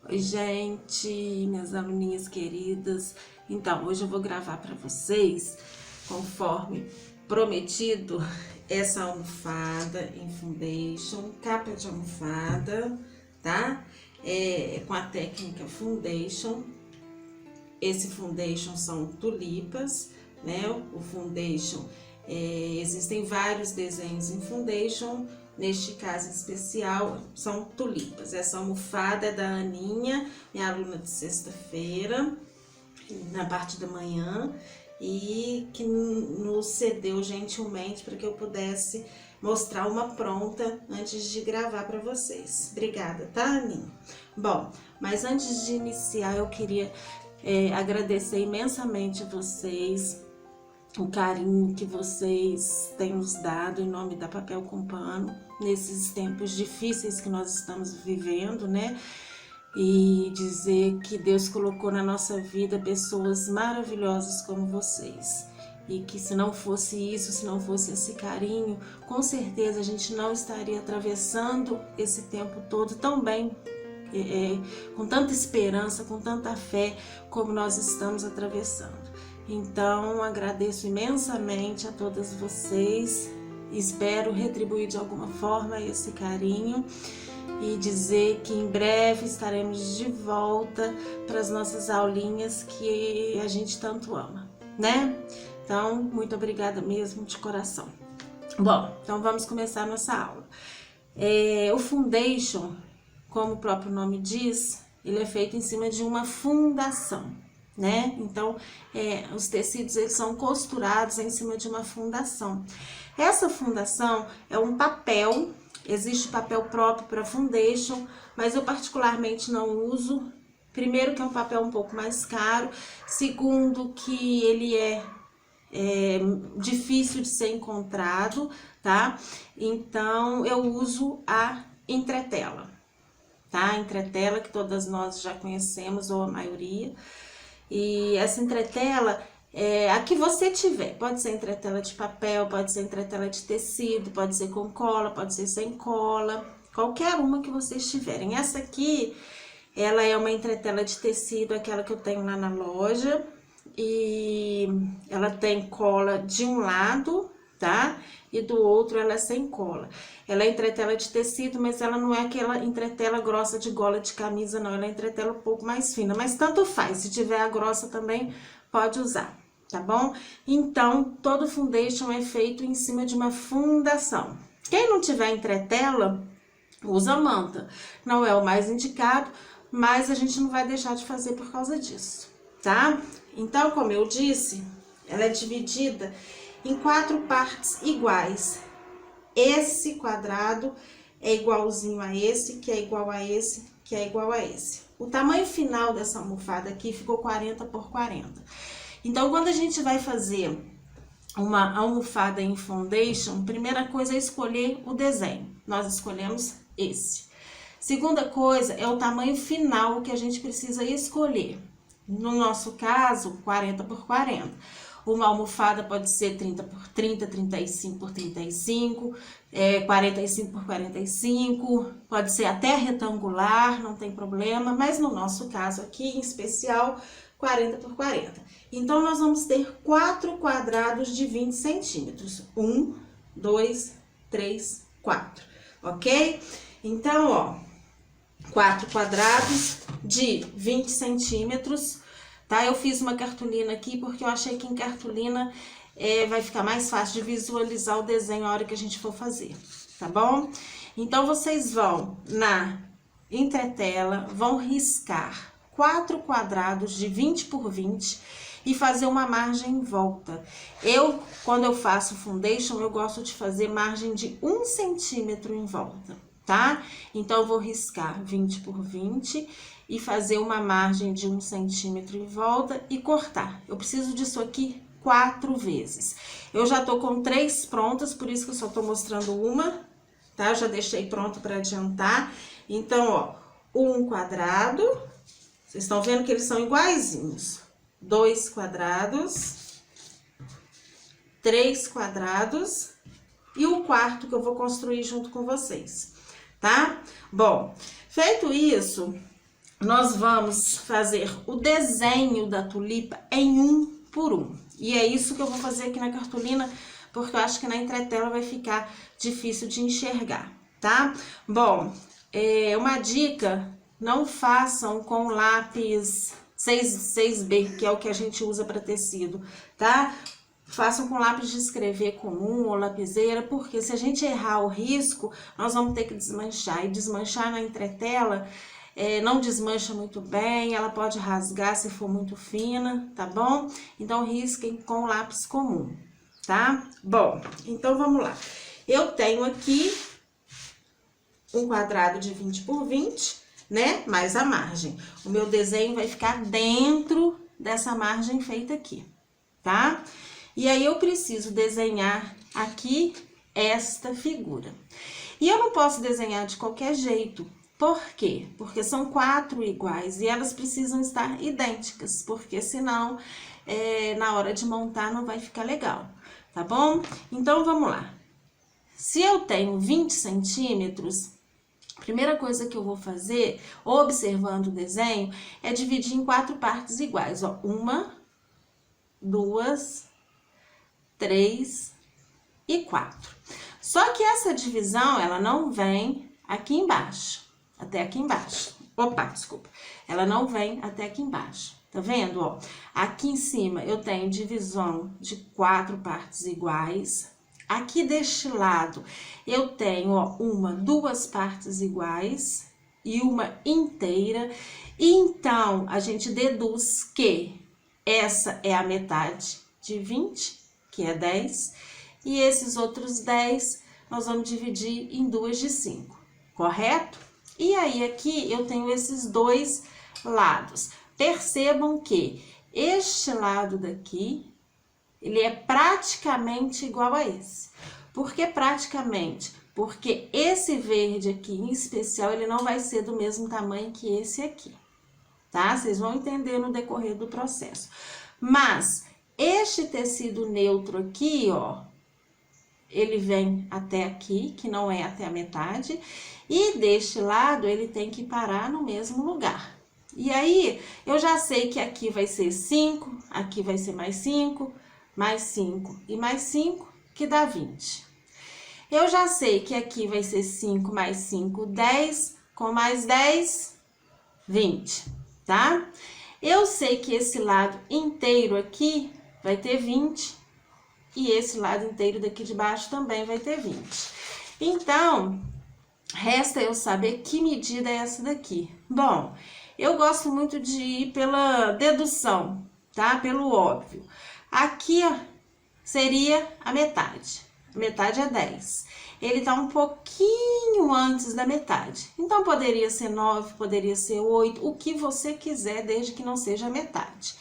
Oi, gente, minhas aluninhas queridas. Então, hoje eu vou gravar para vocês, conforme prometido, essa almofada em foundation, capa de almofada, tá? Com a técnica foundation. Esse foundation são tulipas, né? O foundation, existem vários desenhos em foundation. Neste caso especial, são tulipas. Essa almofada é da Aninha, minha aluna de sexta-feira, na parte da manhã, e que nos cedeu gentilmente para que eu pudesse mostrar uma pronta antes de gravar para vocês. Obrigada, tá, Aninha? Bom, mas antes de iniciar, eu queria agradecer imensamente a vocês, o carinho que vocês têm nos dado em nome da Papel com Pano, nesses tempos difíceis que nós estamos vivendo, né? E dizer que Deus colocou na nossa vida pessoas maravilhosas como vocês. E que se não fosse isso, se não fosse esse carinho, com certeza a gente não estaria atravessando esse tempo todo tão bem, com tanta esperança, com tanta fé, como nós estamos atravessando. Então, agradeço imensamente a todas vocês, espero retribuir de alguma forma esse carinho e dizer que em breve estaremos de volta para as nossas aulinhas que a gente tanto ama, né? Então, muito obrigada mesmo, de coração. Bom, então vamos começar a nossa aula. O foundation, como o próprio nome diz, ele é feito em cima de uma fundação, né? Então, os tecidos eles são costurados em cima de uma fundação. Essa fundação é um papel, existe papel próprio para foundation, mas eu particularmente não uso. Primeiro que é um papel um pouco mais caro, segundo que ele é difícil de ser encontrado, tá? Então, eu uso a entretela, tá? A entretela que todas nós já conhecemos, ou a maioria. E essa entretela, a que você tiver, pode ser entretela de papel, pode ser entretela de tecido, pode ser com cola, pode ser sem cola, qualquer uma que vocês tiverem. Essa aqui, ela é uma entretela de tecido, aquela que eu tenho lá na loja, e ela tem cola de um lado, tá? E do outro ela é sem cola. Ela é entretela de tecido, mas ela não é aquela entretela grossa de gola de camisa, não. Ela é entretela um pouco mais fina, mas tanto faz. Se tiver a grossa também, pode usar, tá bom? Então, todo foundation é feito em cima de uma fundação. Quem não tiver entretela, usa manta. Não é o mais indicado, mas a gente não vai deixar de fazer por causa disso, tá? Então, como eu disse, ela é dividida em 4 partes iguais. Esse quadrado é igualzinho a esse, que é igual a esse, que é igual a esse. O tamanho final dessa almofada aqui ficou 40 por 40. Então, quando a gente vai fazer uma almofada em foundation, primeira coisa é escolher o desenho. Nós escolhemos esse. Segunda coisa é o tamanho final que a gente precisa escolher. No nosso caso, 40 por 40. Uma almofada pode ser 30 por 30, 35 por 35, 45 por 45, pode ser até retangular, não tem problema, mas no nosso caso aqui, em especial, 40 por 40. Então, nós vamos ter 4 quadrados de 20 centímetros. 1, 2, 3, 4, ok? Então, ó, 4 quadrados de 20 centímetros, tá? Eu fiz uma cartolina aqui porque eu achei que em cartolina vai ficar mais fácil de visualizar o desenho a hora que a gente for fazer, tá bom? Então, vocês vão na entretela, vão riscar 4 quadrados de 20 por 20 e fazer uma margem em volta. Quando eu faço foundation, eu gosto de fazer margem de 1 centímetro em volta, tá? Então, eu vou riscar 20 por 20 e fazer uma margem de 1 centímetro em volta e cortar. Eu preciso disso aqui 4 vezes. Eu já tô com 3 prontas, por isso que eu só tô mostrando uma, tá? Eu já deixei pronto para adiantar. Então, ó, 1 quadrado, vocês estão vendo que eles são iguaizinhos. 2 quadrados, 3 quadrados e o quarto que eu vou construir junto com vocês, tá? Bom, feito isso, nós vamos fazer o desenho da tulipa em 1 por 1. E é isso que eu vou fazer aqui na cartolina, porque eu acho que na entretela vai ficar difícil de enxergar, tá? Bom, uma dica, não façam com lápis 6B, que é o que a gente usa para tecido, tá? Façam com lápis de escrever comum ou lapiseira, porque se a gente errar o risco, nós vamos ter que desmanchar. E desmanchar na entretela não desmancha muito bem, ela pode rasgar se for muito fina, tá bom? Então, risquem com lápis comum, tá? Bom, então vamos lá. Eu tenho aqui um quadrado de 20 por 20, né? Mais a margem. O meu desenho vai ficar dentro dessa margem feita aqui, tá? E aí, eu preciso desenhar aqui esta figura. E eu não posso desenhar de qualquer jeito. Por quê? Porque são 4 iguais e elas precisam estar idênticas, porque senão, na hora de montar, não vai ficar legal, tá bom? Então, vamos lá. Se eu tenho 20 centímetros, a primeira coisa que eu vou fazer, observando o desenho, é dividir em 4 partes iguais, ó. 1, 2, 3 e 4. Só que essa divisão, ela não vem aqui embaixo, até aqui embaixo. Opa, desculpa. Ela não vem até aqui embaixo. Tá vendo, ó? Aqui em cima eu tenho divisão de 4 partes iguais. Aqui deste lado eu tenho, ó, 1, 2 partes iguais e uma inteira. Então, a gente deduz que essa é a metade de 20, que é 10, e esses outros 10 nós vamos dividir em 2 de 5, correto? E aí, aqui eu tenho esses 2 lados. Percebam que este lado daqui, ele é praticamente igual a esse. Por que praticamente? Porque esse verde aqui, em especial, ele não vai ser do mesmo tamanho que esse aqui, tá? Vocês vão entender no decorrer do processo. Mas este tecido neutro aqui, ó, ele vem até aqui, que não é até a metade, e deste lado ele tem que parar no mesmo lugar. E aí, eu já sei que aqui vai ser 5, aqui vai ser mais 5 e mais 5, que dá 20. Eu já sei que aqui vai ser 5 mais 5, 10, com mais 10, 20, tá? Eu sei que esse lado inteiro aqui vai ter 20 e esse lado inteiro daqui de baixo também vai ter 20. Então, resta eu saber que medida é essa daqui. Bom, eu gosto muito de ir pela dedução, tá? Pelo óbvio. Aqui, ó, seria a metade. A metade é 10. Ele tá um pouquinho antes da metade. Então, poderia ser 9, poderia ser 8, o que você quiser, desde que não seja a metade.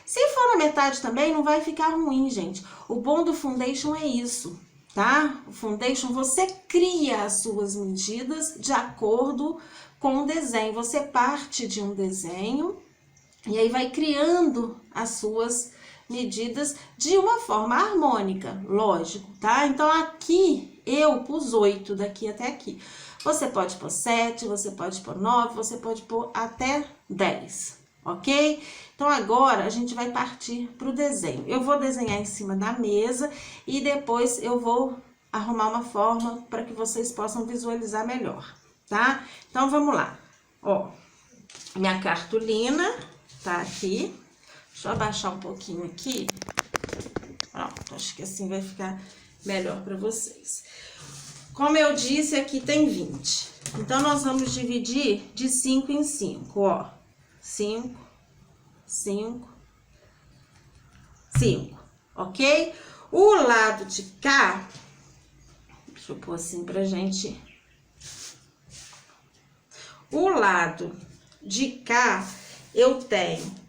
Se for a metade também, não vai ficar ruim, gente. O bom do foundation é isso, tá? O foundation, você cria as suas medidas de acordo com o desenho. Você parte de um desenho e aí vai criando as suas medidas de uma forma harmônica, lógico, tá? Então, aqui eu pus 8 daqui até aqui. Você pode pôr 7, você pode pôr 9, você pode pôr até 10, ok? Então, agora a gente vai partir para o desenho. Eu vou desenhar em cima da mesa e depois eu vou arrumar uma forma para que vocês possam visualizar melhor, tá? Então, vamos lá. Ó, minha cartolina tá aqui. Deixa eu abaixar um pouquinho aqui. Pronto, acho que assim vai ficar melhor para vocês. Como eu disse, aqui tem 20. Então, nós vamos dividir de 5 em 5, ó. 5, 5, 5, ok? O lado de cá, deixa eu pôr assim pra gente. O lado de cá, eu tenho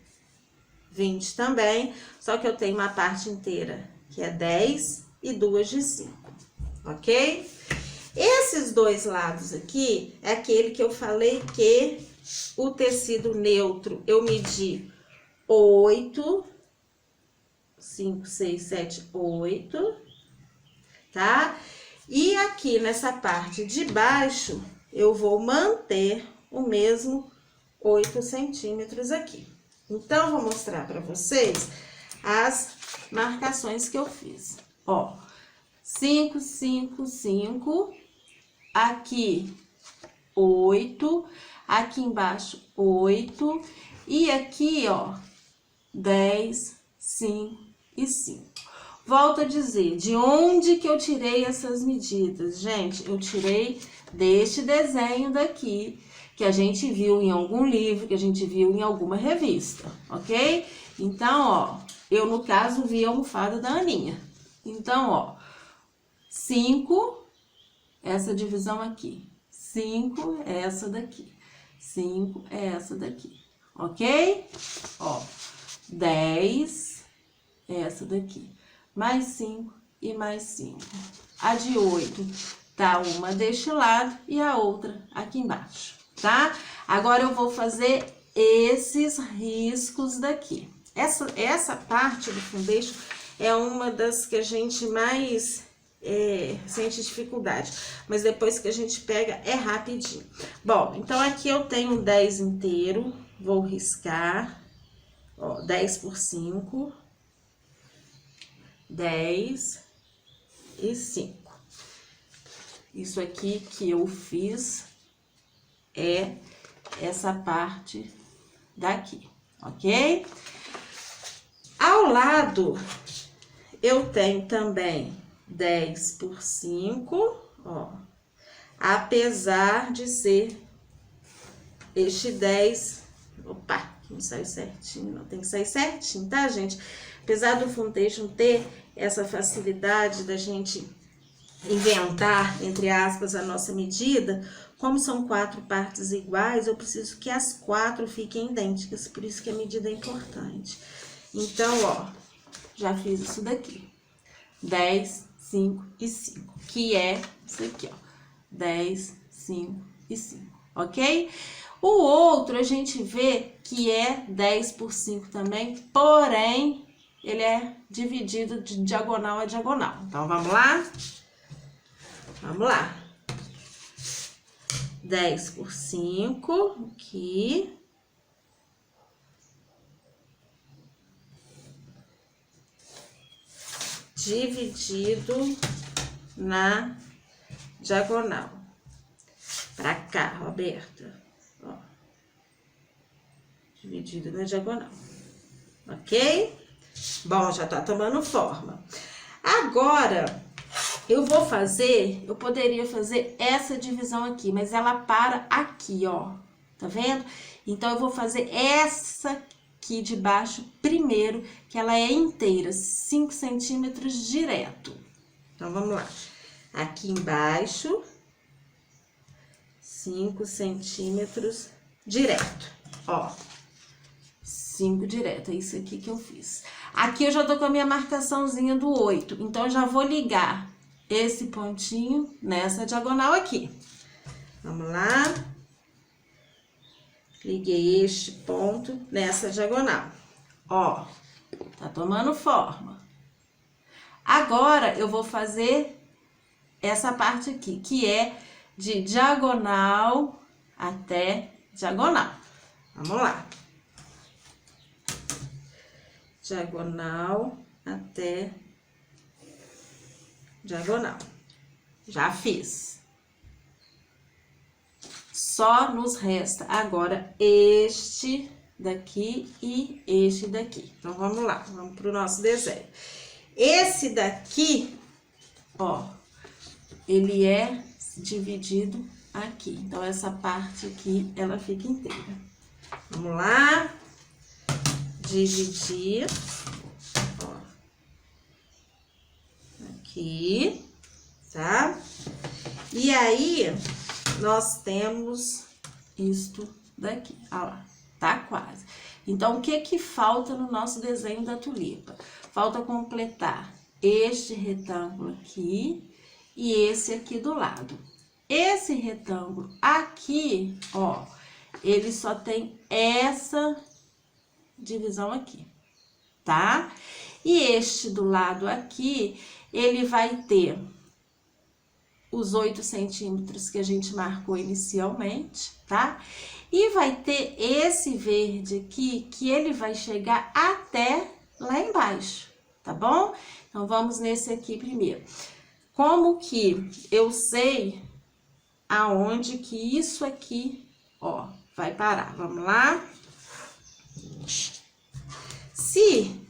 20 também, só que eu tenho uma parte inteira, que é 10 e 2 de 5, ok? Esses 2 lados aqui, é aquele que eu falei que o tecido neutro, eu medi 8, 5, 6, 7, 8, tá? E aqui nessa parte de baixo, eu vou manter o mesmo 8 centímetros aqui. Então, vou mostrar pra vocês as marcações que eu fiz. Ó, 5, 5, 5, aqui 8, aqui embaixo 8, e aqui, ó, 10, 5 e 5. Volto a dizer, de onde que eu tirei essas medidas? Gente, eu tirei deste desenho daqui, que a gente viu em algum livro, que a gente viu em alguma revista, ok? Então, ó, eu no caso vi a almofada da Aninha. Então, ó, 5, essa divisão aqui. 5 é essa daqui. 5 é essa daqui, ok? Ó, 10 é essa daqui. Mais 5 e mais 5. A de 8 tá uma deste lado e a outra aqui embaixo, tá? Agora eu vou fazer esses riscos daqui. Essa parte do foundation é uma das que a gente mais sente dificuldade, mas depois que a gente pega é rapidinho. Bom, então aqui eu tenho 10 inteiro, vou riscar, ó, 10 por 5, 10 e 5. Isso aqui que eu fiz é essa parte daqui, ok? Ao lado, eu tenho também 10 por 5, ó. Apesar de ser este 10... Opa, não saiu certinho, não tem que sair certinho, tá, gente? Apesar do foundation ter essa facilidade da gente inventar, entre aspas, a nossa medida, como são 4 partes iguais, eu preciso que as 4 fiquem idênticas, por isso que a medida é importante. Então, ó, já fiz isso daqui. 10, 5 e 5, que é isso aqui, ó. 10, 5 e 5, ok? O outro a gente vê que é 10 por 5 também, porém, ele é dividido de diagonal a diagonal. Então, vamos lá? Vamos lá. 10 por 5, aqui. Dividido na diagonal. Pra cá, Roberta. Ó. Dividido na diagonal. Ok? Bom, já tá tomando forma. Agora, eu vou fazer, eu poderia fazer essa divisão aqui, mas ela para aqui, ó. Tá vendo? Então, eu vou fazer essa aqui de baixo primeiro, que ela é inteira, 5 centímetros direto. Então, vamos lá. Aqui embaixo, 5 centímetros direto, ó. 5 direto, é isso aqui que eu fiz. Aqui eu já tô com a minha marcaçãozinha do 8, então eu já vou ligar esse pontinho nessa diagonal aqui. Vamos lá. Liguei este ponto nessa diagonal. Ó, tá tomando forma. Agora, eu vou fazer essa parte aqui, que é de diagonal até diagonal. Vamos lá. Diagonal até diagonal. Já fiz. Só nos resta agora este daqui e este daqui. Então, vamos lá, vamos pro nosso desenho. Esse daqui, ó, ele é dividido aqui. Então, essa parte aqui, ela fica inteira. Vamos lá. Dividir, ó, aqui, tá? E aí, nós temos isto daqui, ó lá, tá quase. Então, o que que falta no nosso desenho da tulipa? Falta completar este retângulo aqui e esse aqui do lado. Esse retângulo aqui, ó, ele só tem essa divisão aqui, tá? E este do lado aqui, ele vai ter os 8 centímetros que a gente marcou inicialmente, tá? E vai ter esse verde aqui, que ele vai chegar até lá embaixo, tá bom? Então, vamos nesse aqui primeiro. Como que eu sei aonde que isso aqui, ó, vai parar? Vamos lá? Se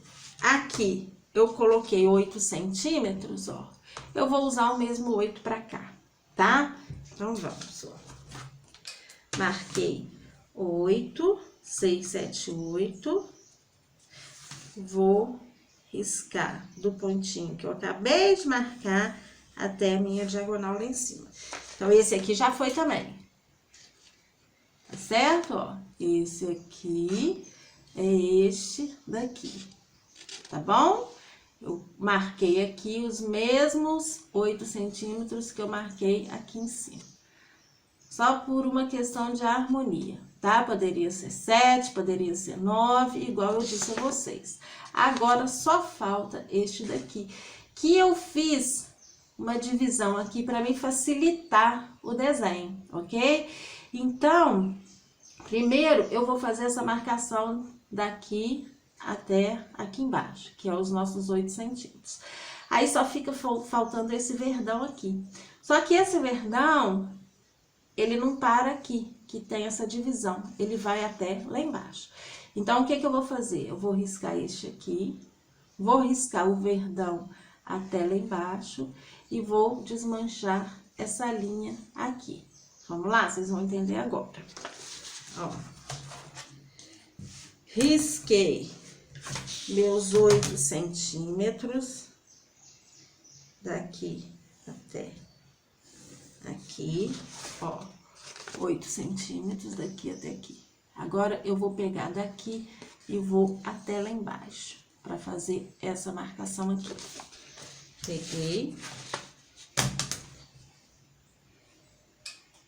aqui eu coloquei 8 centímetros, ó, eu vou usar o mesmo 8 pra cá, tá? Então, vamos, ó. Marquei 8, 6, 7, 8. Vou riscar do pontinho que eu acabei de marcar até a minha diagonal lá em cima. Então, esse aqui já foi também. Tá certo? Ó, esse aqui é este daqui. Tá bom? Eu marquei aqui os mesmos 8 centímetros que eu marquei aqui em cima. Só por uma questão de harmonia, tá? Poderia ser 7, poderia ser 9, igual eu disse a vocês. Agora, só falta este daqui, que eu fiz uma divisão aqui para me facilitar o desenho, ok? Então, primeiro eu vou fazer essa marcação daqui até aqui embaixo, que é os nossos 8 centímetros. Aí, só fica faltando esse verdão aqui. Só que esse verdão, ele não para aqui, que tem essa divisão, ele vai até lá embaixo. Então, o que que eu vou fazer? Eu vou riscar este aqui, vou riscar o verdão até lá embaixo e vou desmanchar essa linha aqui. Vamos lá? Vocês vão entender agora. Ó. Risquei meus 8 centímetros daqui até aqui, ó, 8 centímetros daqui até aqui. Agora, eu vou pegar daqui e vou até lá embaixo, para fazer essa marcação aqui. Peguei.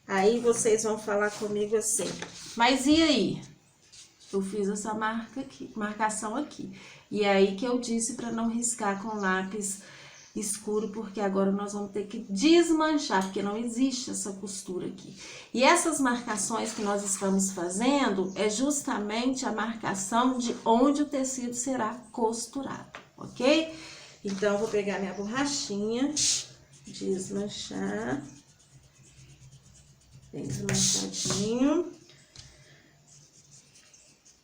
Aí, vocês vão falar comigo assim, mas e aí? Eu fiz essa marcação aqui. E aí que eu disse para não riscar com lápis escuro, porque agora nós vamos ter que desmanchar, porque não existe essa costura aqui. E essas marcações que nós estamos fazendo é justamente a marcação de onde o tecido será costurado, ok? Então, eu vou pegar minha borrachinha, desmanchar, bem desmanchadinho,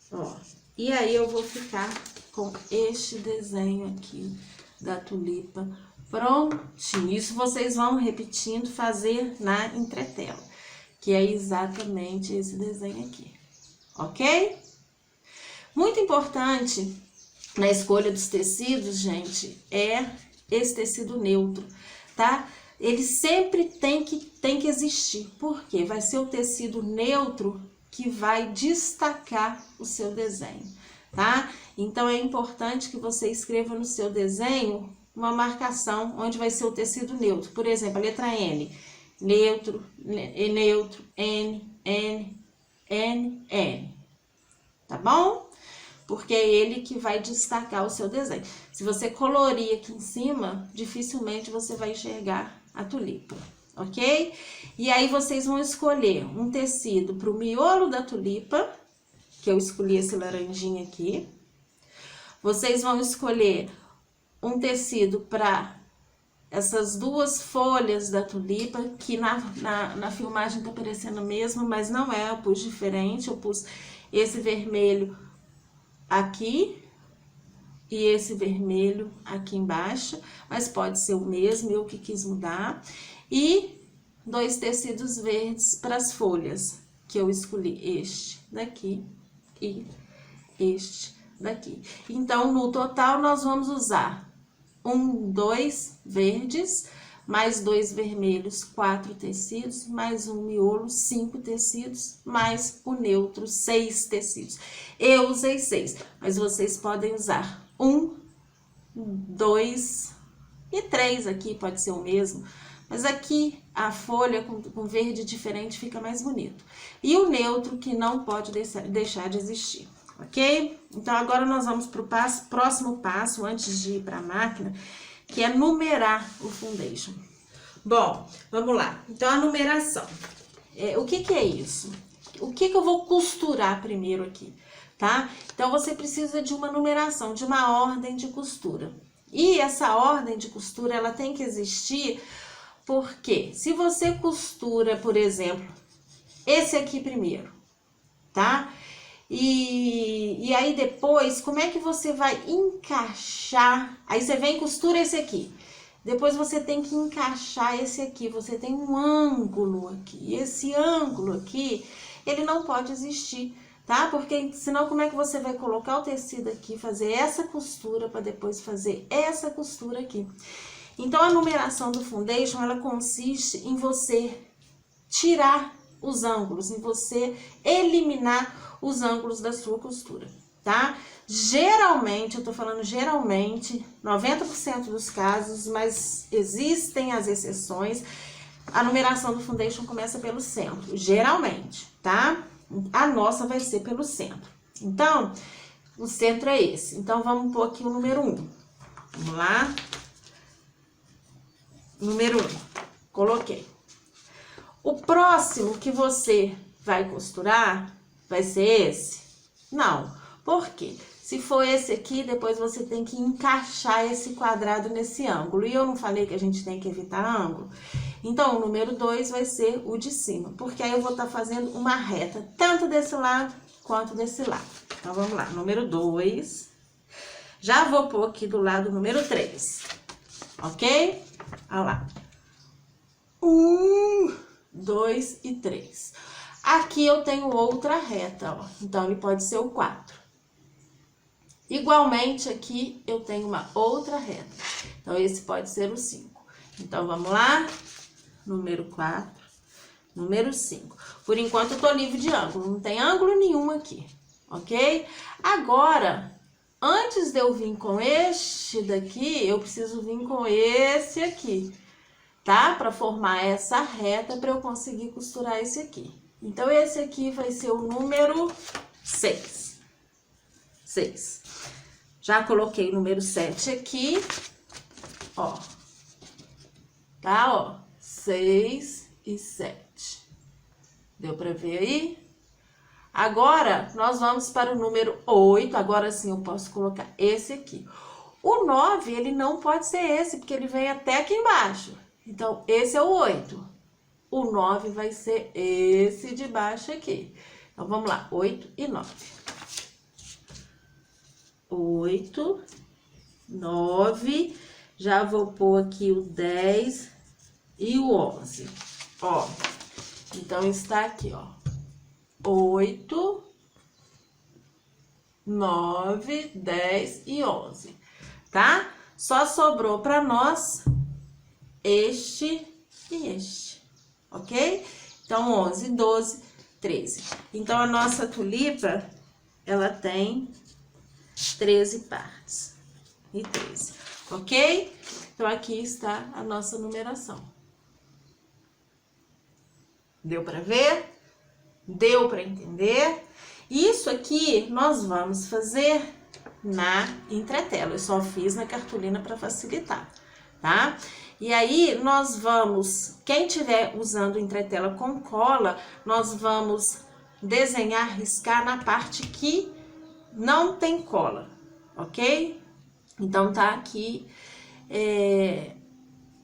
ó. E aí, eu vou ficar com este desenho aqui da tulipa prontinho. Isso vocês vão repetindo, fazer na entretela, que é exatamente esse desenho aqui, ok? Muito importante na escolha dos tecidos, gente, é esse tecido neutro, tá? Ele sempre tem que existir, porque vai ser o tecido neutro que vai destacar o seu desenho, tá? Então, é importante que você escreva no seu desenho uma marcação onde vai ser o tecido neutro. Por exemplo, a letra N, neutro, neutro, N, N, N, N, tá bom? Porque é ele que vai destacar o seu desenho. Se você colorir aqui em cima, dificilmente você vai enxergar a tulipa, ok? E aí, vocês vão escolher um tecido para o miolo da tulipa, que eu escolhi esse laranjinha aqui. Vocês vão escolher um tecido para essas duas folhas da tulipa, que na filmagem tá parecendo mesmo, mas não é, eu pus diferente, eu pus esse vermelho aqui e esse vermelho aqui embaixo, mas pode ser o mesmo, eu que quis mudar. E 2 tecidos verdes para as folhas, que eu escolhi este daqui e este daqui. Então, no total, nós vamos usar 2 verdes, mais 2 vermelhos, 4 tecidos, mais um miolo, 5 tecidos, mais o neutro, 6 tecidos. Eu usei 6, mas vocês podem usar 1, 2 e 3 aqui, pode ser o mesmo. Mas aqui, a folha com verde diferente fica mais bonito. E o neutro, que não pode deixar de existir. Ok? Então, agora nós vamos para o próximo passo, antes de ir para a máquina, que é numerar o foundation. Bom, vamos lá. Então, a numeração. O que é isso? o que eu vou costurar primeiro aqui, tá? Então, você precisa de uma numeração, de uma ordem de costura. E essa ordem de costura, ela tem que existir porque se você costura, por exemplo, esse aqui primeiro, tá? E aí depois, como é que você vai encaixar? Aí você vem e costura esse aqui. Depois você tem que encaixar esse aqui. Você tem um ângulo aqui. Esse ângulo aqui, ele não pode existir, tá? Porque senão como é que você vai colocar o tecido aqui, fazer essa costura para depois fazer essa costura aqui? Então, a numeração do foundation, ela consiste em você tirar os ângulos, em você eliminar os ângulos da sua costura, tá? Geralmente, eu tô falando geralmente, 90% dos casos, mas existem as exceções, a numeração do foundation começa pelo centro, geralmente, tá? A nossa vai ser pelo centro. Então, o centro é esse. Então, vamos pôr aqui o número 1. Vamos lá. Número 1. Coloquei. O próximo que você vai costurar vai ser esse? Não. Por quê? Se for esse aqui, depois você tem que encaixar esse quadrado nesse ângulo. E eu não falei que a gente tem que evitar ângulo? Então, o número 2 vai ser o de cima, porque aí eu vou estar fazendo uma reta, tanto desse lado quanto desse lado. Então, vamos lá. Número 2. Já vou pôr aqui do lado número 3. Ok? Olha lá. 1, 2 e 3. Aqui eu tenho outra reta, ó. Então, ele pode ser o 4. Igualmente, aqui eu tenho uma outra reta. Então, esse pode ser o 5. Então, vamos lá. Número 4. Número 5. Por enquanto, eu tô livre de ângulo. Não tem ângulo nenhum aqui, ok? Agora, antes de eu vir com este daqui, eu preciso vir com esse aqui, tá? Para formar essa reta para eu conseguir costurar esse aqui. Então, esse aqui vai ser o número 6. 6. Já coloquei o número 7 aqui, ó. Tá, ó. 6 e 7. Deu para ver aí? Agora, nós vamos para o número 8. Agora sim, eu posso colocar esse aqui. O 9, ele não pode ser esse, porque ele vem até aqui embaixo. Então, esse é o 8. O 9 vai ser esse de baixo aqui. Então, vamos lá. 8 e 9. 8, 9. Já vou pôr aqui o 10 e o 11. Ó. Então, está aqui, ó. 8, 9, 10 e 11. Tá? Só sobrou para nós este e este, ok? Então, 11, 12, 13. Então, a nossa tulipa, ela tem 13 partes e 13, ok? Então, aqui está a nossa numeração. Deu para ver? Deu para entender? Isso aqui nós vamos fazer na entretela. Eu só fiz na cartolina para facilitar, tá? E aí, nós vamos, quem tiver usando entretela com cola, nós vamos desenhar, riscar na parte que não tem cola, ok? Então, tá aqui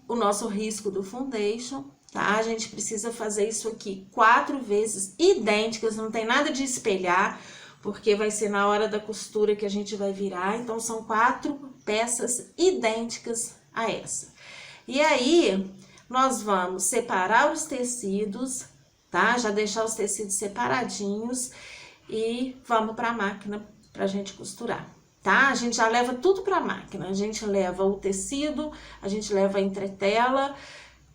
o nosso risco do foundation, tá? A gente precisa fazer isso aqui 4 vezes idênticas, não tem nada de espelhar, porque vai ser na hora da costura que a gente vai virar. Então, são 4 peças idênticas a essa. E aí, nós vamos separar os tecidos, tá? Já deixar os tecidos separadinhos e vamos para a máquina pra gente costurar, tá? A gente já leva tudo pra máquina. A gente leva o tecido, a gente leva a entretela,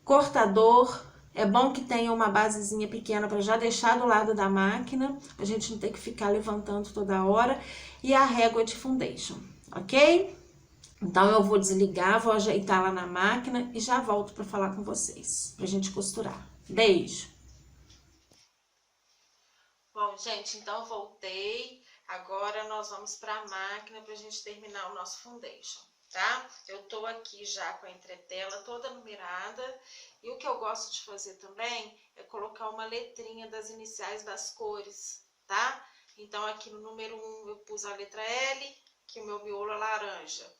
cortador. É bom que tenha uma basezinha pequena para já deixar do lado da máquina, a gente não ter que ficar levantando toda hora. E a régua de foundation, ok? Então, eu vou desligar, vou ajeitar lá na máquina e já volto para falar com vocês, pra gente costurar. Beijo! Bom, gente, então voltei. Agora, nós vamos para a máquina pra gente terminar o nosso foundation, tá? Eu tô aqui já com a entretela toda numerada E o que eu gosto de fazer também é colocar uma letrinha das iniciais das cores, tá? Então, aqui no número 1 eu pus a letra L, que o meu miolo é laranja.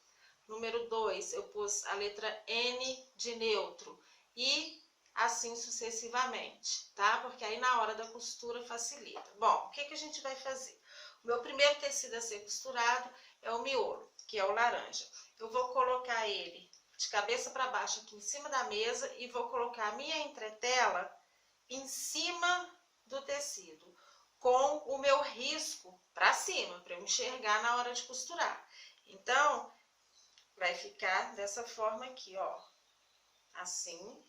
Número 2 eu pus a letra N de neutro e assim sucessivamente, tá? Porque aí na hora da costura facilita. Bom, o que a gente vai fazer? O meu primeiro tecido a ser costurado é o miolo, que é o laranja. Eu vou colocar ele de cabeça para baixo aqui em cima da mesa e vou colocar a minha entretela em cima do tecido, com o meu risco para cima, para eu enxergar na hora de costurar. Então, vai ficar dessa forma aqui, ó, assim,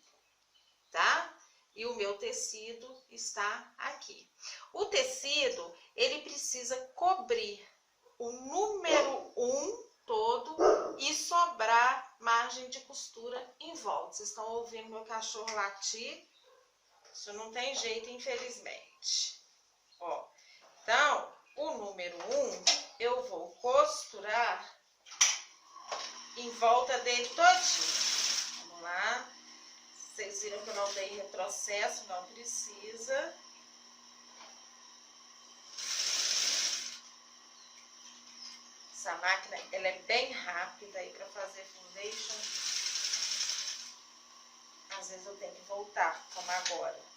tá? E o meu tecido está aqui. O tecido, ele precisa cobrir o número 1 todo e sobrar margem de costura em volta. Vocês estão ouvindo meu cachorro latir? Isso não tem jeito, infelizmente. Ó, então, o número 1 eu vou costurar em volta dele todinho. Vamos lá. Vocês viram que eu não dei retrocesso, não precisa. Essa máquina, ela é bem rápida aí para fazer foundation. Às vezes eu tenho que voltar, como agora.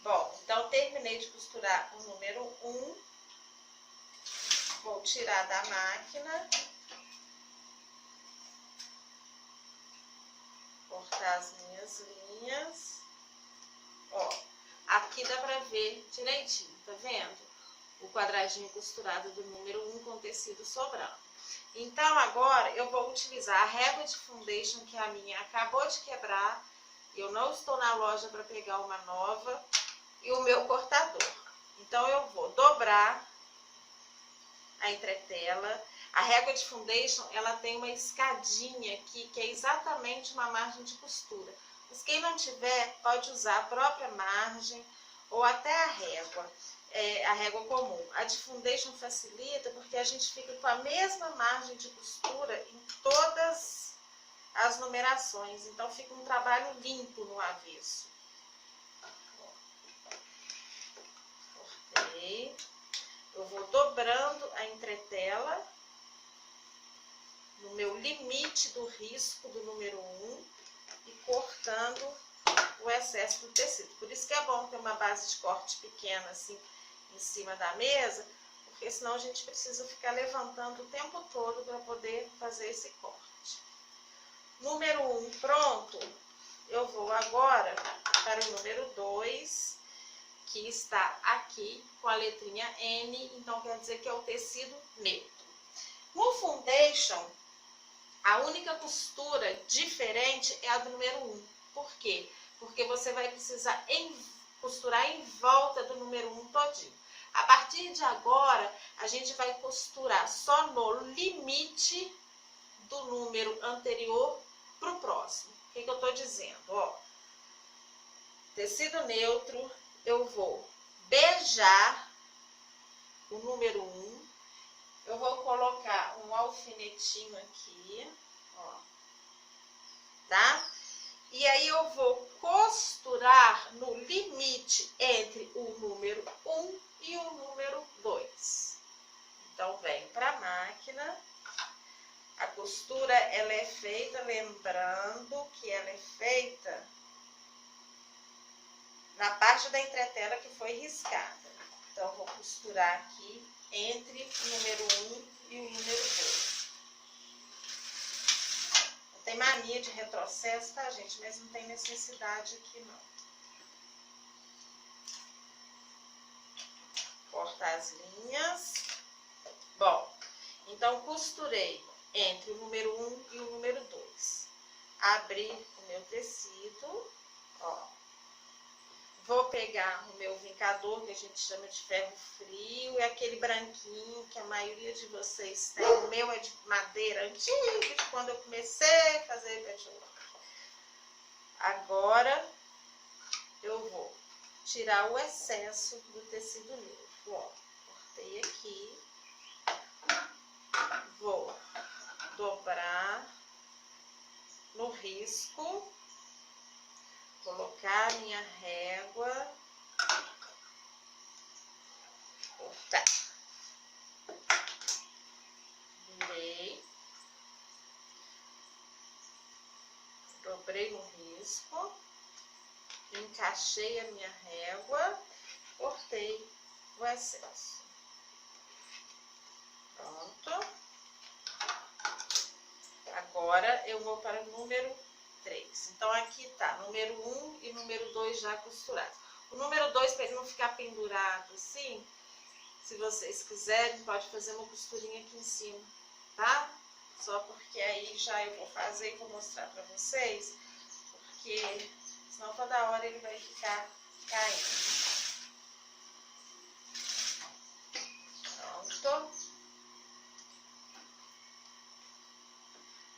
Bom, então terminei de costurar o número 1. Vou tirar da máquina. Cortar as minhas linhas. Ó, aqui dá pra ver direitinho, tá vendo? O quadradinho costurado do número 1 com tecido sobrando. Então, agora eu vou utilizar a régua de foundation, que a minha acabou de quebrar. Eu não estou na loja para pegar uma nova. E o meu cortador. Então, eu vou dobrar a entretela. A régua de foundation, ela tem uma escadinha aqui, que é exatamente uma margem de costura. Mas quem não tiver, pode usar a própria margem ou até a régua comum. A de foundation facilita porque a gente fica com a mesma margem de costura em todas as numerações. Então, fica um trabalho limpo no avesso. Cortei. Eu vou dobrando a entretela no meu limite do risco do número 1 e cortando o excesso do tecido. Por isso que é bom ter uma base de corte pequena assim em cima da mesa, porque senão a gente precisa ficar levantando o tempo todo para poder fazer esse corte. Número 1 pronto, eu vou agora para o número 2, que está aqui com a letrinha N, então quer dizer que é o tecido neutro. No foundation, a única costura diferente é a do número 1. Por quê? Porque você vai precisar costurar em volta do número 1 todinho. A partir de agora, a gente vai costurar só no limite do número anterior para o próximo. O que eu estou dizendo? Ó, tecido neutro, eu vou beijar o número 1. Eu vou colocar um alfinetinho aqui, ó, tá? E aí eu vou costurar no limite entre o número 1 e o número 2. Então, vem para a máquina. A costura, ela é feita, lembrando que ela é feita na parte da entretela que foi riscada. Então, eu vou costurar aqui entre o número 1 e o número 2. Tem mania de retrocesso, tá, gente? Mas não tem necessidade aqui, não. Cortar as linhas. Bom, então, costurei entre o número 1 e o número 2. Abri o meu tecido, ó. Vou pegar o meu vincador, que a gente chama de ferro frio, é aquele branquinho que a maioria de vocês tem. O meu é de madeira antiga, de quando eu comecei a fazer patchwork. Agora, eu vou tirar o excesso do tecido neutro, ó. Cortei aqui. Vou dobrar no risco, colocar a minha régua, cortar. Virei, dobrei no risco, encaixei a minha régua, cortei o excesso. Pronto. Agora eu vou para o número 3. Então aqui tá número 1 e número 2 já costurados. O número 2, para ele não ficar pendurado assim, se vocês quiserem, pode fazer uma costurinha aqui em cima, tá? Só porque aí já eu vou fazer e vou mostrar pra vocês, porque senão toda hora ele vai ficar caindo. Pronto.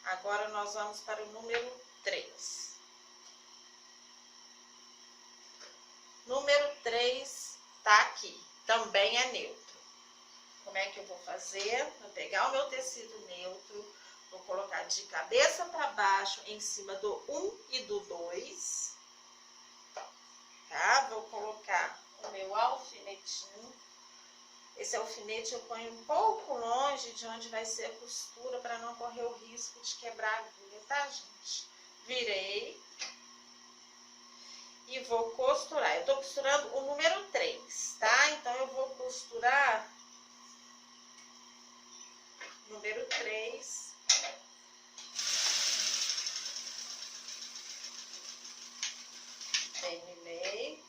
Agora nós vamos para o número 3. Número 3 tá aqui, também é neutro. Como é que eu vou fazer? Vou pegar o meu tecido neutro, vou colocar de cabeça para baixo em cima do 1 e do 2, tá? Vou colocar o meu alfinetinho. Esse alfinete eu ponho um pouco longe de onde vai ser a costura para não correr o risco de quebrar a agulha, tá, gente? Virei e vou costurar. Eu tô costurando o número 3, tá? Então eu vou costurar número 3. Terminei.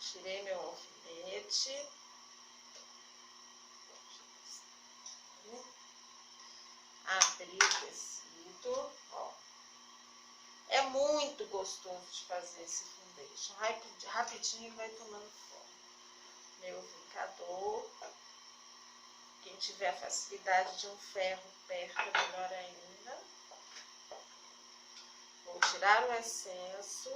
Tirei meu alfinete. Abri o tecido, ó. É muito gostoso de fazer esse foundation. Rapidinho ele vai tomando forma. Meu vincador. Quem tiver a facilidade de um ferro perto, melhor ainda. Vou tirar o excesso.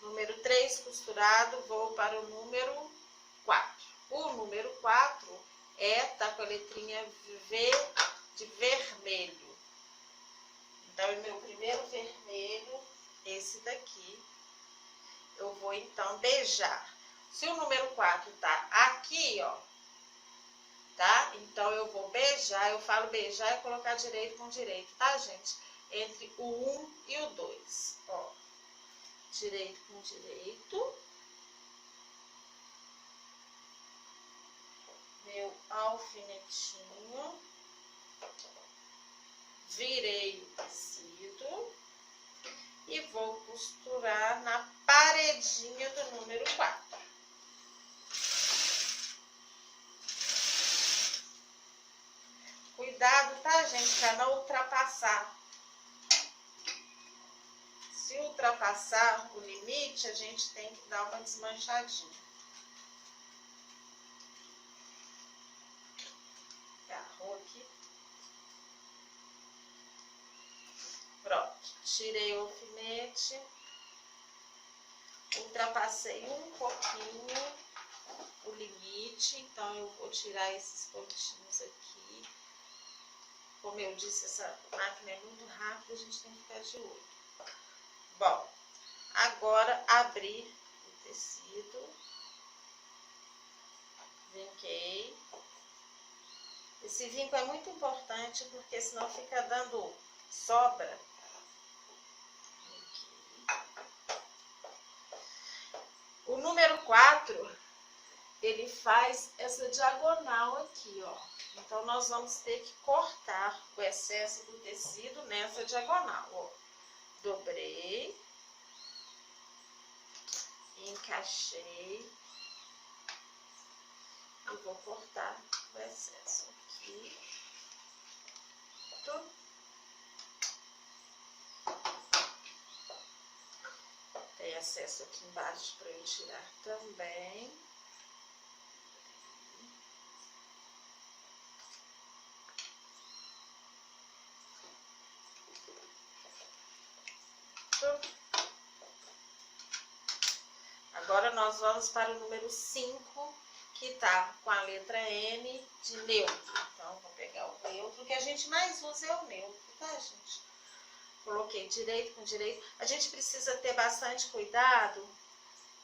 Número 3 costurado, vou para o número 4. O número 4 tá com a letrinha V de vermelho. Então, o meu primeiro vermelho, esse daqui, eu vou então beijar. Se o número 4 tá aqui, ó, tá? Então, eu vou beijar, eu falo beijar e colocar direito com direito, tá, gente? Entre o 1 e o 2, ó. Direito com direito. Meu alfinetinho. Virei o tecido. E vou costurar na paredinha do número 4. Cuidado, tá, gente? Pra não ultrapassar. Se ultrapassar o limite, a gente tem que dar uma desmanchadinha. Agarrou aqui. Pronto. Tirei o alfinete. Ultrapassei um pouquinho o limite. Então, eu vou tirar esses pontinhos aqui. Como eu disse, essa máquina é muito rápida, a gente tem que ficar de olho. Bom, agora abri o tecido, vinquei. Esse vinco é muito importante porque senão fica dando sobra. O número 4, ele faz essa diagonal aqui, ó. Então, nós vamos ter que cortar o excesso do tecido nessa diagonal, ó. Dobrei, encaixei. E vou cortar o excesso aqui. Tem excesso aqui embaixo para eu tirar também. Agora nós vamos para o número 5, que tá com a letra N de neutro. Então, vou pegar o neutro, que a gente mais usa é o neutro, tá, gente? Coloquei direito com direito. A gente precisa ter bastante cuidado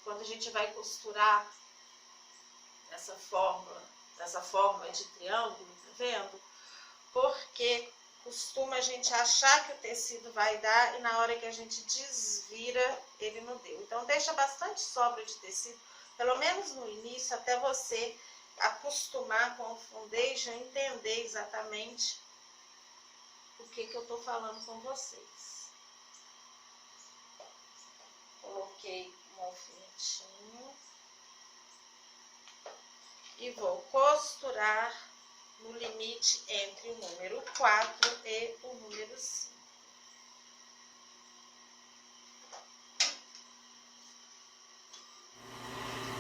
quando a gente vai costurar dessa forma de triângulo, tá vendo? Porque costuma a gente achar que o tecido vai dar e na hora que a gente desvira, ele não deu. Então, deixa bastante sobra de tecido, pelo menos no início, até você acostumar com o foundation, entender exatamente o que eu tô falando com vocês. Coloquei um alfinetinho e vou costurar no limite entre o número 4 e o número 5.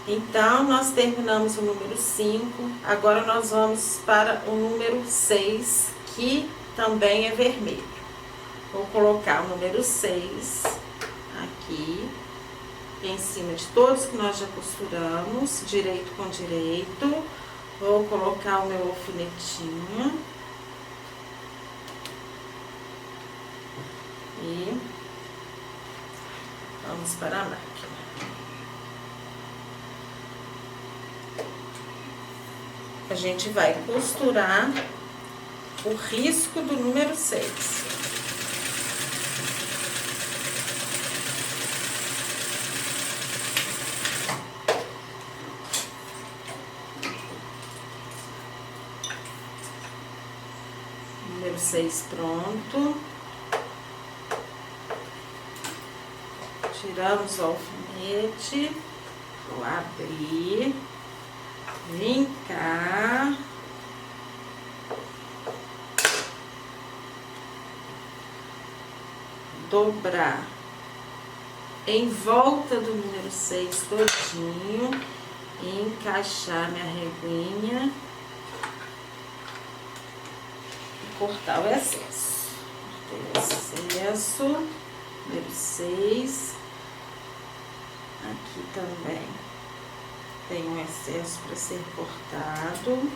Então, nós terminamos o número 5, agora nós vamos para o número 6, que também é vermelho. Vou colocar o número 6 aqui, em cima de todos que nós já costuramos, direito com direito. Vou colocar o meu alfinetinho. E vamos para a máquina. A gente vai costurar o risco do número 6. Número 6 pronto. Tiramos o alfinete. Vou abrir. Vim cá. Dobrar em volta do número 6 todinho. E encaixar minha reguinha. Cortar o excesso. Cortei o excesso, número 6. Aqui também tem um excesso para ser cortado.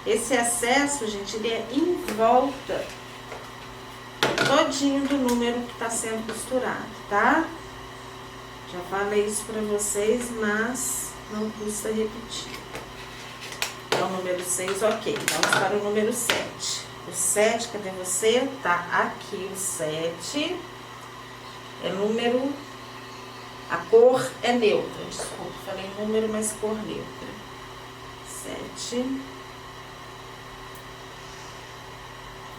Esse excesso, gente, ele é em volta todinho do número que tá sendo costurado, tá? Já falei isso para vocês, mas não custa repetir. Então, número 6, ok. Vamos para o número 7. O 7, cadê você? Tá aqui o 7. É número... A cor é neutra. Desculpa, falei número, mas cor neutra. 7.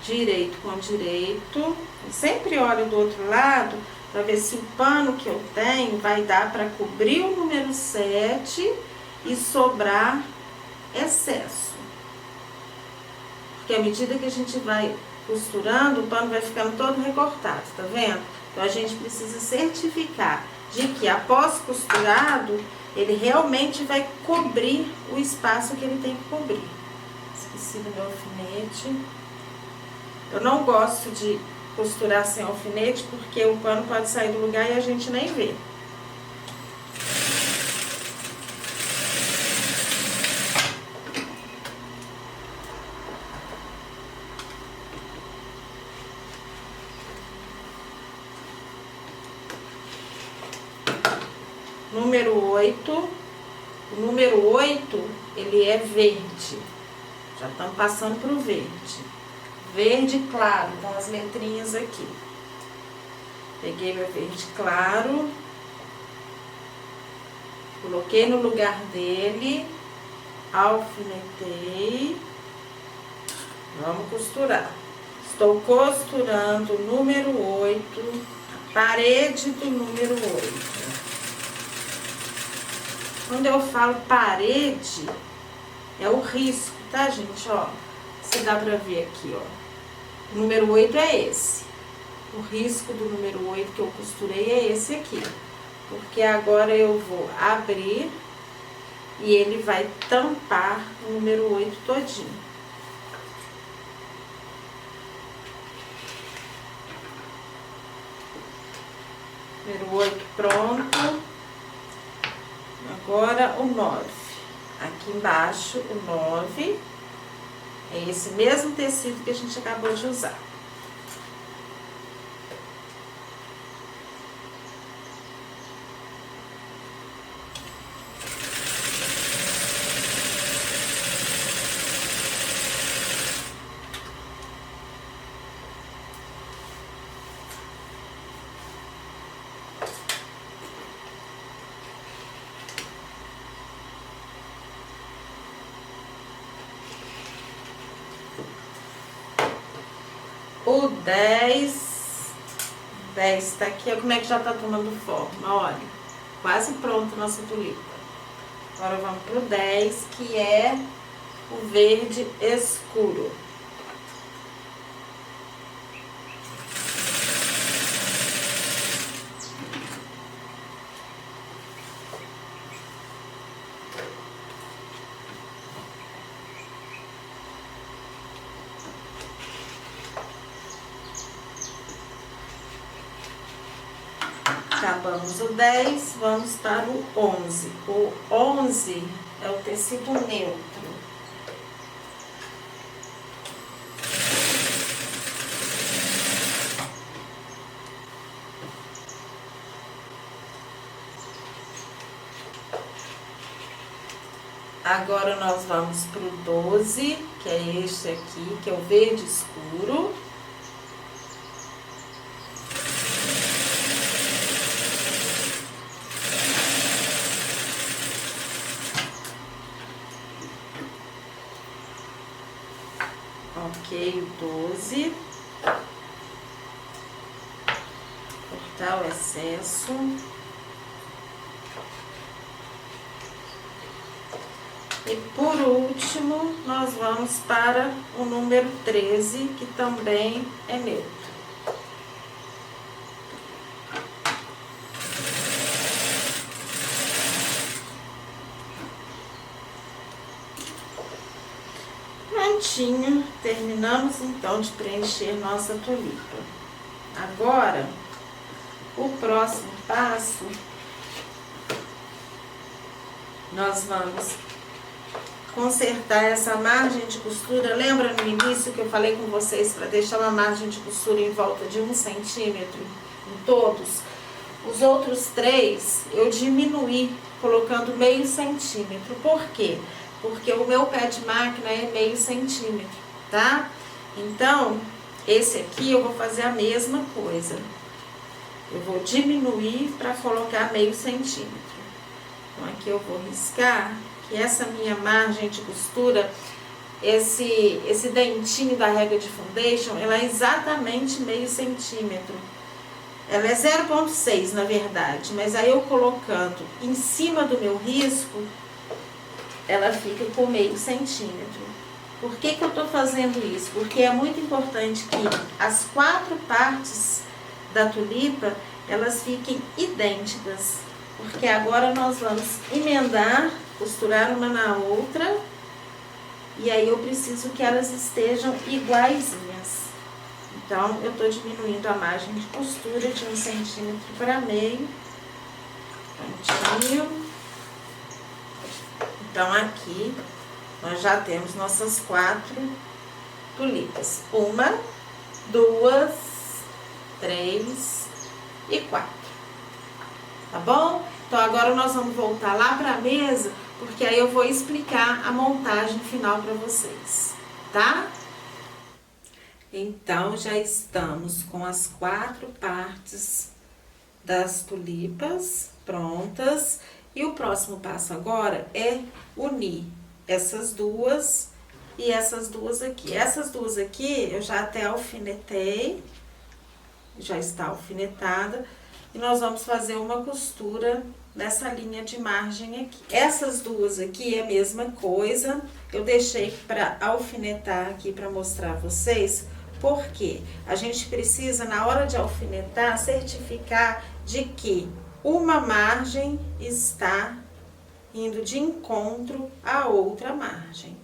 Direito com direito. Eu sempre olho do outro lado para ver se o pano que eu tenho vai dar para cobrir o número 7 e sobrar excesso. Porque à medida que a gente vai costurando, o pano vai ficando todo recortado, tá vendo? Então, a gente precisa certificar de que após costurado, ele realmente vai cobrir o espaço que ele tem que cobrir. Esqueci do meu alfinete. Eu não gosto de costurar sem alfinete, porque o pano pode sair do lugar e a gente nem vê. Número 8, o número 8, ele é verde. Já estamos passando para o verde. Verde claro, com as letrinhas aqui. Peguei meu verde claro. Coloquei no lugar dele. Alfinetei. Vamos costurar. Estou costurando o número 8, a parede do número 8. Quando eu falo parede, é o risco, tá, gente? Ó, se dá pra ver aqui, ó. O número 8 é esse. O risco do número 8 que eu costurei é esse aqui. Porque agora eu vou abrir e ele vai tampar o número 8 todinho. Número 8 pronto. Agora o 9. Aqui embaixo o 9. É esse mesmo tecido que a gente acabou de usar. O 10 tá aqui, ó, como é que já tá tomando forma, olha, quase pronto nossa tulipa. Agora vamos pro 10, que é o verde escuro. Acabamos o 10, vamos para o 11. O 11 é o tecido neutro. Agora nós vamos para o 12, que é este aqui, que é o verde escuro. Ok, o 12. Cortar o excesso. E por último, nós vamos para o número 13, que também é neutro. Prontinho, terminamos então de preencher nossa tulipa. Agora, o próximo passo, nós vamos consertar essa margem de costura. Lembra no início que eu falei com vocês para deixar uma margem de costura em volta de 1 centímetro em todos? Os outros 3 eu diminuí colocando meio centímetro. Por quê? Porque o meu pé de máquina é meio centímetro, tá? Então, esse aqui eu vou fazer a mesma coisa. Eu vou diminuir para colocar meio centímetro. Então, aqui eu vou riscar que essa minha margem de costura, esse dentinho da régua de foundation, ela é exatamente meio centímetro. Ela é 0,6 na verdade, mas aí eu colocando em cima do meu risco, ela fica com meio centímetro. Por que que eu tô fazendo isso? Porque é muito importante que as 4 partes da tulipa, elas fiquem idênticas. Porque agora nós vamos emendar, costurar uma na outra, e aí eu preciso que elas estejam iguaizinhas. Então, eu tô diminuindo a margem de costura de 1 centímetro para meio. Prontinho. Então, aqui, nós já temos nossas 4 tulipas. 1, 2, 3 e 4. Tá bom? Então, agora nós vamos voltar lá para a mesa, porque aí eu vou explicar a montagem final para vocês, tá? Então, já estamos com as 4 partes das tulipas prontas. E o próximo passo agora é unir essas duas e essas duas aqui. Essas duas aqui eu já até alfinetei, já está alfinetada. E nós vamos fazer uma costura nessa linha de margem aqui. Essas duas aqui é a mesma coisa, eu deixei para alfinetar aqui para mostrar a vocês, porque a gente precisa, na hora de alfinetar, certificar de que uma margem está indo de encontro à outra margem.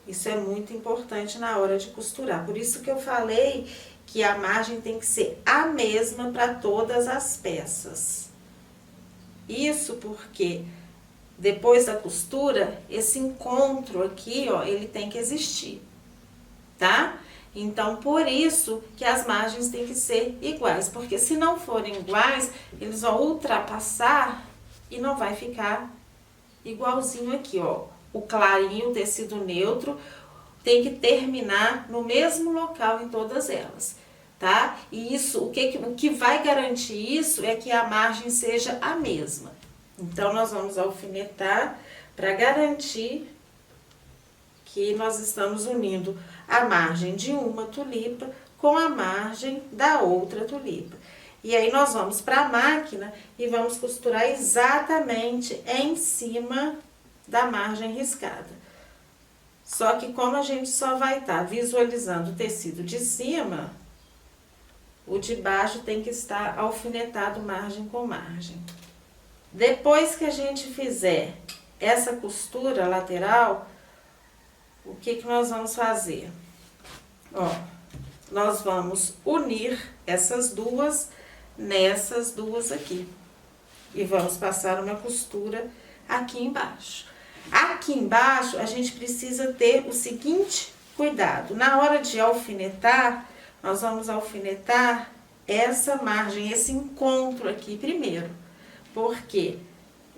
Isso é muito importante na hora de costurar. Por isso que eu falei que a margem tem que ser a mesma para todas as peças. Isso porque depois da costura, esse encontro aqui, ó, ele tem que existir, tá? Então, por isso que as margens têm que ser iguais, porque se não forem iguais, eles vão ultrapassar e não vai ficar igualzinho aqui, ó. O clarinho, o tecido neutro, tem que terminar no mesmo local em todas elas, tá? E isso, o que vai garantir isso é que a margem seja a mesma. Então, nós vamos alfinetar para garantir que nós estamos unindo a margem de uma tulipa com a margem da outra tulipa. E aí, nós vamos para a máquina e vamos costurar exatamente em cima da margem riscada. Só que como a gente só vai estar visualizando o tecido de cima, o de baixo tem que estar alfinetado margem com margem. Depois que a gente fizer essa costura lateral, o que nós vamos fazer? Ó, nós vamos unir essas duas nessas duas aqui. E vamos passar uma costura aqui embaixo. Aqui embaixo, a gente precisa ter o seguinte cuidado. Na hora de alfinetar, nós vamos alfinetar essa margem, esse encontro aqui primeiro. Porque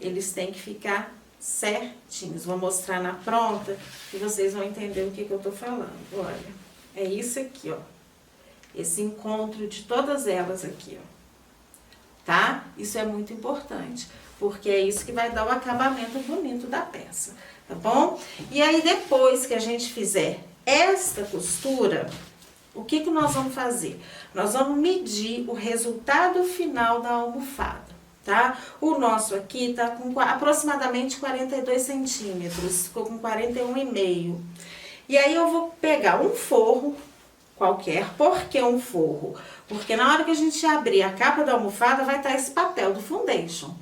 eles têm que ficar certinhos. Vou mostrar na pronta que vocês vão entender o que eu tô falando. Olha, é isso aqui, ó. Esse encontro de todas elas aqui, ó. Tá? Isso é muito importante, porque é isso que vai dar o acabamento bonito da peça, tá bom? E aí, depois que a gente fizer esta costura, o que nós vamos fazer? Nós vamos medir o resultado final da almofada, tá? O nosso aqui tá com aproximadamente 42 centímetros, ficou com 41,5. E aí, eu vou pegar um forro qualquer. Por que um forro? Porque na hora que a gente abrir a capa da almofada, vai estar esse papel do foundation.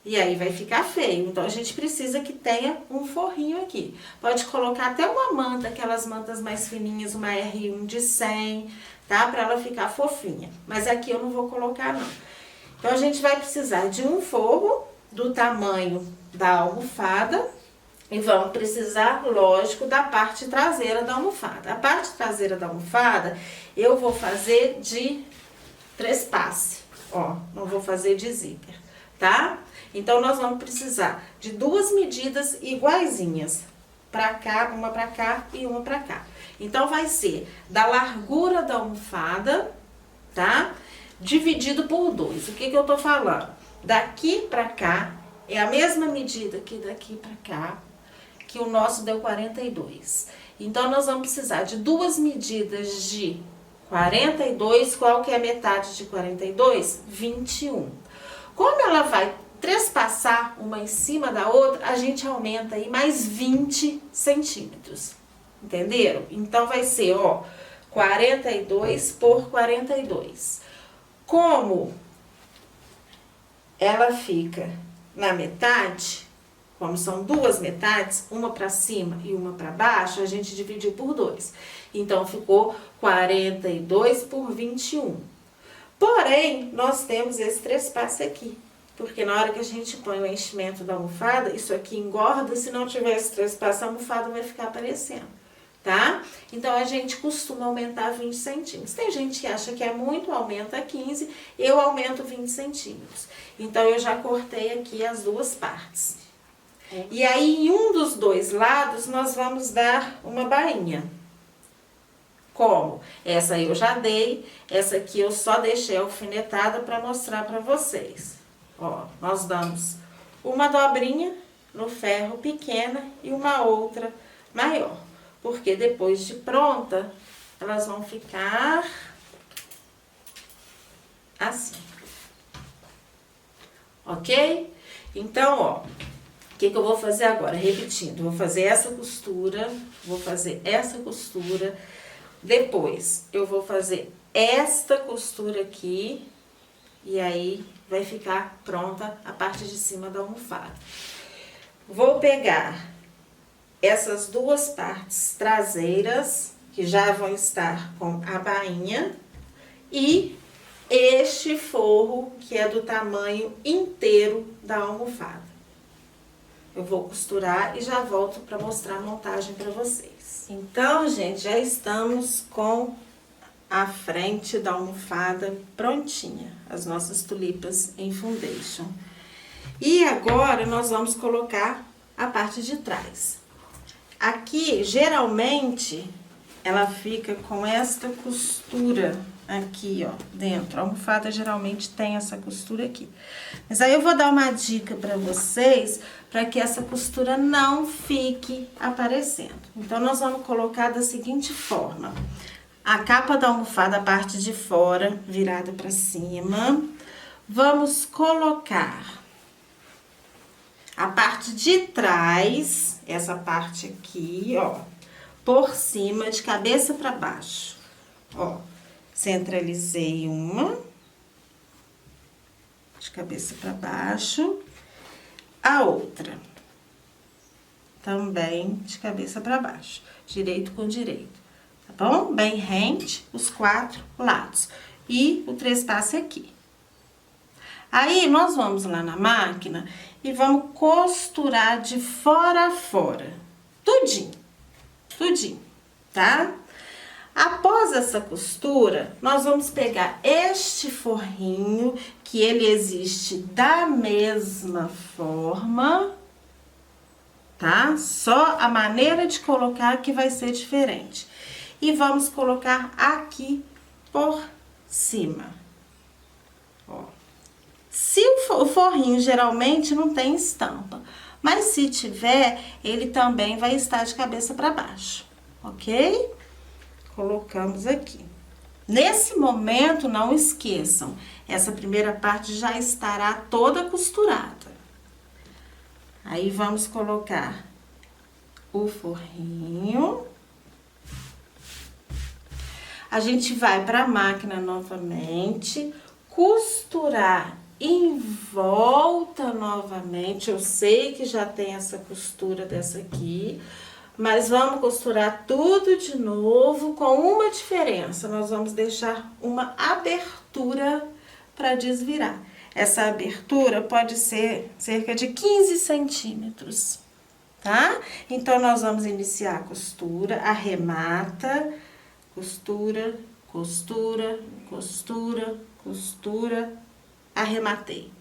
E aí vai ficar feio. Então, a gente precisa que tenha um forrinho aqui. Pode colocar até uma manta, aquelas mantas mais fininhas, uma R1 de 100, tá? Pra ela ficar fofinha. Mas aqui eu não vou colocar, não. Então, a gente vai precisar de um forro do tamanho da almofada. E vamos precisar, lógico, da parte traseira da almofada. A parte traseira da almofada, eu vou fazer de trespasse, ó, não vou fazer de zíper, tá? Então, nós vamos precisar de duas medidas iguaizinhas, pra cá, uma pra cá e uma pra cá. Então, vai ser da largura da almofada, tá? Dividido por 2. O que eu tô falando? Daqui pra cá, é a mesma medida que daqui pra cá, que o nosso deu 42. Então, nós vamos precisar de duas medidas de 42, qual que é a metade de 42? 21. Como ela vai trespassar uma em cima da outra, a gente aumenta aí mais 20 centímetros. Entenderam? Então, vai ser, ó, 42 por 42. Como ela fica na metade, como são duas metades, uma para cima e uma para baixo, a gente dividiu por 2. Então, ficou 42 por 21. Porém, nós temos esse trespasse aqui. Porque na hora que a gente põe o enchimento da almofada, isso aqui engorda. Se não tiver esse trespasse, a almofada vai ficar aparecendo, tá? Então, a gente costuma aumentar 20 centímetros. Tem gente que acha que é muito, aumenta 15. Eu aumento 20 centímetros. Então, eu já cortei aqui as duas partes. E aí, em um dos dois lados, nós vamos dar uma bainha. Como? Essa eu já dei, essa aqui eu só deixei alfinetada para mostrar para vocês. Ó, nós damos uma dobrinha no ferro pequena e uma outra maior. Porque depois de pronta, elas vão ficar assim. ok? Então, ó, o que eu vou fazer agora? Repetindo, vou fazer essa costura, vou fazer essa costura, depois eu vou fazer esta costura aqui, e aí vai ficar pronta a parte de cima da almofada. Vou pegar essas duas partes traseiras, que já vão estar com a bainha, e este forro, que é do tamanho inteiro da almofada. Eu vou costurar e já volto para mostrar a montagem para vocês. Então, gente, já estamos com a frente da almofada prontinha, as nossas tulipas em foundation. E agora, nós vamos colocar a parte de trás. Aqui, geralmente, ela fica com esta costura aqui, ó, dentro. A almofada geralmente tem essa costura aqui. Mas aí eu vou dar uma dica pra vocês, para que essa costura não fique aparecendo. Então, nós vamos colocar da seguinte forma. A capa da almofada, a parte de fora, virada pra cima. Vamos colocar a parte de trás, essa parte aqui, ó, por cima, de cabeça pra baixo. Ó, centralizei uma, de cabeça pra baixo, a outra, também de cabeça pra baixo, direito com direito, tá bom? Bem rente, os 4 lados, e o trespasse aqui. Aí, nós vamos lá na máquina e vamos costurar de fora a fora, tudinho, tudinho, tá? Após essa costura, nós vamos pegar este forrinho, que ele existe da mesma forma, tá? Só a maneira de colocar que vai ser diferente. E vamos colocar aqui por cima, ó. Se o forrinho geralmente não tem estampa, mas se tiver, ele também vai estar de cabeça para baixo, ok? Colocamos aqui. Nesse momento, não esqueçam, essa primeira parte já estará toda costurada. Aí, vamos colocar o forrinho. A gente vai para a máquina novamente, costurar em volta novamente. Eu sei que já tem essa costura dessa aqui, mas vamos costurar tudo de novo com uma diferença. Nós vamos deixar uma abertura para desvirar. Essa abertura pode ser cerca de 15 centímetros, tá? Então, nós vamos iniciar a costura, arremata, costura, costura, costura, costura, arrematei.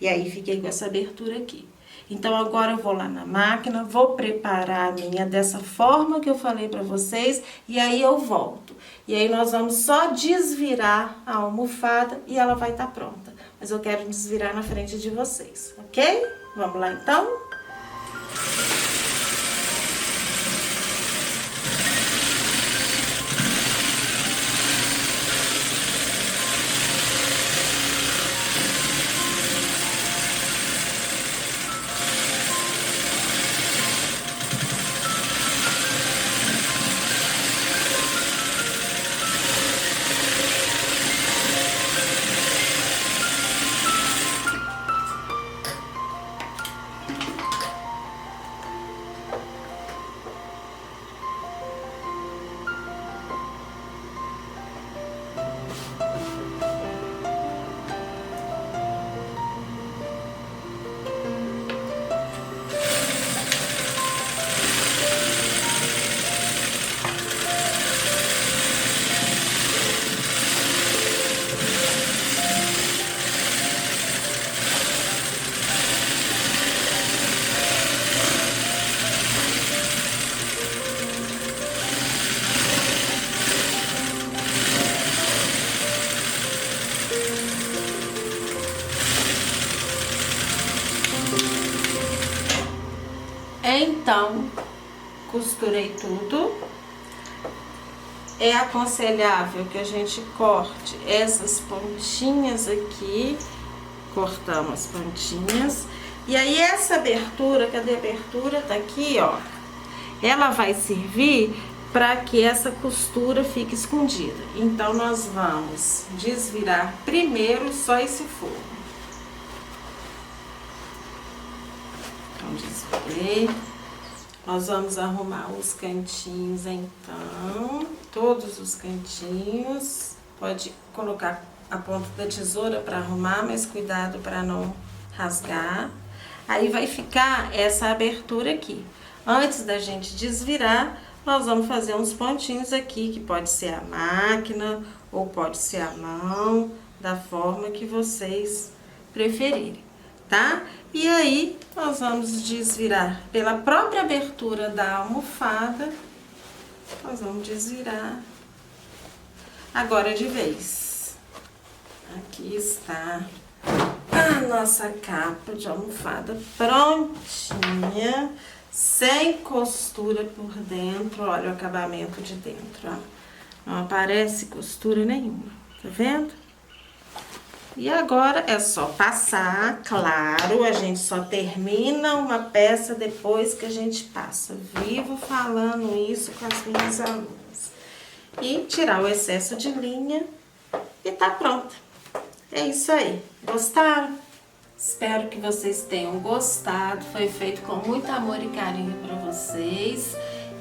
E aí, fiquei com essa abertura aqui. Então, agora eu vou lá na máquina, vou preparar a minha dessa forma que eu falei pra vocês, e aí eu volto. E aí, nós vamos só desvirar a almofada e ela vai estar pronta. Mas eu quero desvirar na frente de vocês, ok? Vamos lá, então? Então, costurei tudo. É aconselhável que a gente corte essas pontinhas aqui cortamos as pontinhas. E aí essa abertura, cadê a abertura? Tá aqui, ó. Ela vai servir para que essa costura fique escondida. Então, nós vamos desvirar primeiro só esse forro. Então, desvirei. Nós vamos arrumar os cantinhos, então, todos os cantinhos. Pode colocar a ponta da tesoura para arrumar, mas cuidado para não rasgar. Aí vai ficar essa abertura aqui. Antes da gente desvirar, nós vamos fazer uns pontinhos aqui, que pode ser a máquina ou pode ser a mão, da forma que vocês preferirem, tá? E aí, nós vamos desvirar pela própria abertura da almofada. Nós vamos desvirar agora de vez. Aqui está a nossa capa de almofada prontinha, sem costura por dentro. Olha o acabamento de dentro, ó. Não aparece costura nenhuma, tá vendo? E agora é só passar, claro, a gente só termina uma peça depois que a gente passa. Vivo falando isso com as minhas alunas. E tirar o excesso de linha e tá pronta. É isso aí. Gostaram? Espero que vocês tenham gostado. Foi feito com muito amor e carinho para vocês.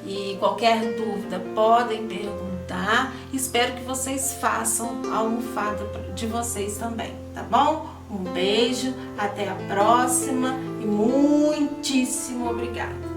E qualquer dúvida podem perguntar. Espero que vocês façam a almofada de vocês também, tá bom? Um beijo, até a próxima e muitíssimo obrigada.